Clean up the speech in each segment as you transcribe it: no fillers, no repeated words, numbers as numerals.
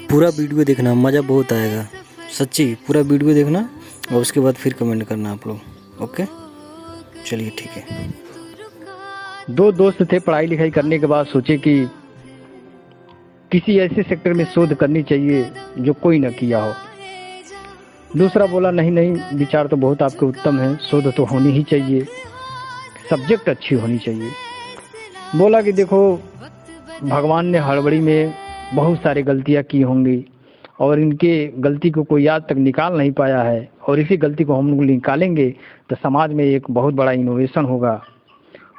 पूरा वीडियो देखना, मज़ा बहुत आएगा। सच्ची पूरा वीडियो देखना और उसके बाद फिर कमेंट करना आप लोग। ओके, चलिए ठीक है। दो दोस्त थे, पढ़ाई लिखाई करने के बाद सोचे कि किसी ऐसे सेक्टर में शोध करनी चाहिए जो कोई न किया हो। दूसरा बोला नहीं नहीं, विचार तो बहुत आपके उत्तम हैं, शोध तो होनी ही चाहिए, सब्जेक्ट अच्छी होनी चाहिए। बोला कि देखो, भगवान ने हड़बड़ी में बहुत सारी गलतियां की होंगी और इनके गलती को कोई आज तक निकाल नहीं पाया है, और इसी गलती को हम लोग निकालेंगे तो समाज में एक बहुत बड़ा इनोवेशन होगा।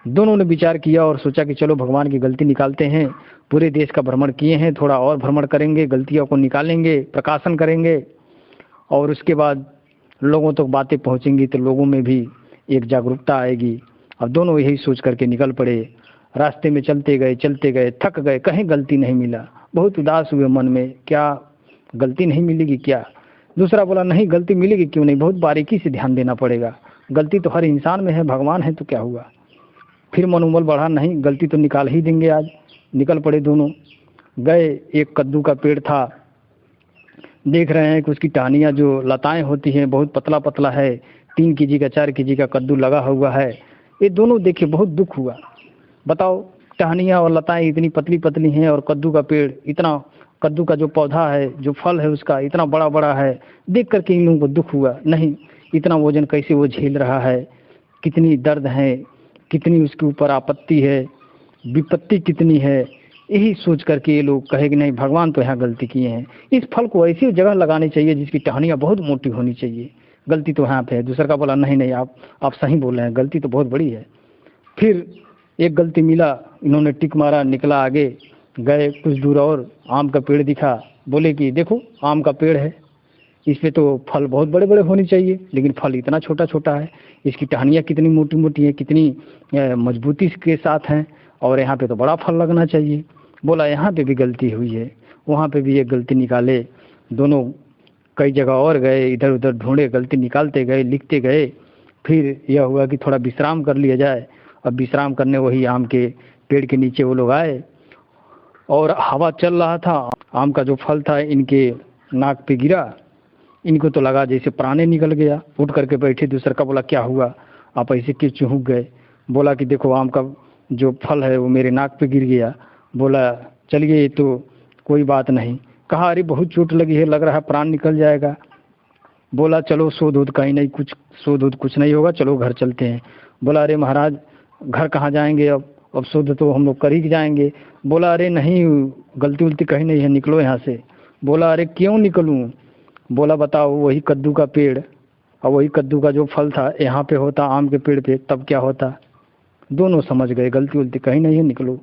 दोनों ने विचार किया और सोचा कि चलो भगवान की गलती निकालते हैं। पूरे देश का भ्रमण किए हैं, थोड़ा और भ्रमण करेंगे, गलतियों को निकालेंगे, प्रकाशन करेंगे और उसके बाद लोगों तक बातें पहुंचेंगी तो लोगों में भी एक जागरूकता आएगी। अब दोनों यही सोच करके निकल पड़े। रास्ते में चलते गए, थक गए, कहीं गलती नहीं मिला। बहुत उदास हुए मन में, क्या गलती नहीं मिलेगी क्या? दूसरा बोला नहीं, गलती मिलेगी क्यों नहीं, बहुत बारीकी से ध्यान देना पड़ेगा, गलती तो हर इंसान में है, भगवान है तो क्या हुआ। फिर मनोबल बढ़ा, नहीं गलती तो निकाल ही देंगे आज। निकल पड़े दोनों। गए, एक कद्दू का पेड़ था, देख रहे हैं कि उसकी टहनियाँ जो लताएं होती हैं बहुत पतला पतला है, 3 केजी का 4 केजी का कद्दू लगा हुआ है। ये दोनों देखे बहुत दुख हुआ। बताओ, टहनियाँ और लताएं इतनी पतली पतली हैं और कद्दू का पेड़ इतना, कद्दू का जो पौधा है, जो फल है उसका इतना बड़ा बड़ा है। देख करके इन लोगों को दुख हुआ, नहीं इतना वजन कैसे वो झेल रहा है, कितनी दर्द है, कितनी उसके ऊपर आपत्ति है, विपत्ति कितनी है। यही सोच करके ये लोग कहे कि नहीं, भगवान तो यहाँ गलती किए हैं, इस फल को ऐसी जगह लगानी चाहिए जिसकी टहनियाँ बहुत मोटी होनी चाहिए, गलती तो यहाँ पे है। दूसरा का बोला नहीं नहीं, आप सही बोल रहे हैं, गलती तो बहुत बड़ी है। फिर एक गलती मिला, इन्होंने टिक मारा, निकला आगे। गए कुछ दूर और आम का पेड़ दिखा, बोले कि देखो आम का पेड़ है, इसमें तो फल बहुत बड़े बड़े होने चाहिए, लेकिन फल इतना छोटा छोटा है। इसकी टहनियाँ कितनी मोटी मोटी है, कितनी मजबूती के साथ हैं, और यहाँ पे तो बड़ा फल लगना चाहिए। बोला यहाँ पे भी गलती हुई है, वहाँ पे भी एक गलती निकाले। दोनों कई जगह और गए, इधर उधर ढूंढे, गलती निकालते गए, लिखते गए। फिर यह हुआ कि थोड़ा विश्राम कर लिया जाए। अब विश्राम करने वही आम के पेड़ के नीचे वो लोग आए और हवा चल रहा था, आम का जो फल था इनके नाक पे गिरा। इनको तो लगा जैसे प्राणे निकल गया, उठ करके बैठे। दूसरा का बोला क्या हुआ, आप ऐसे क्यों चूक गए? बोला कि देखो आम का जो फल है वो मेरे नाक पे गिर गया। बोला चलिए, ये तो कोई बात नहीं। कहा अरे बहुत चोट लगी है, लग रहा है प्राण निकल जाएगा। बोला चलो शोध वोध कहीं नहीं, कुछ शोध वोध कुछ नहीं होगा, चलो घर चलते हैं। बोला अरे महाराज, घर कहाँ जाएंगे, अब शोध तो हम लोग कर ही जाएंगे। बोला अरे नहीं, गलती उलती कहीं नहीं है, निकलो यहाँ से। बोला अरे क्यों निकलूँ? बोला बताओ, वही कद्दू का पेड़ और वही कद्दू का जो फल था यहाँ पे होता, आम के पेड़ पे, तब क्या होता? दोनों समझ गए गलती उलती कहीं नहीं है, निकलो।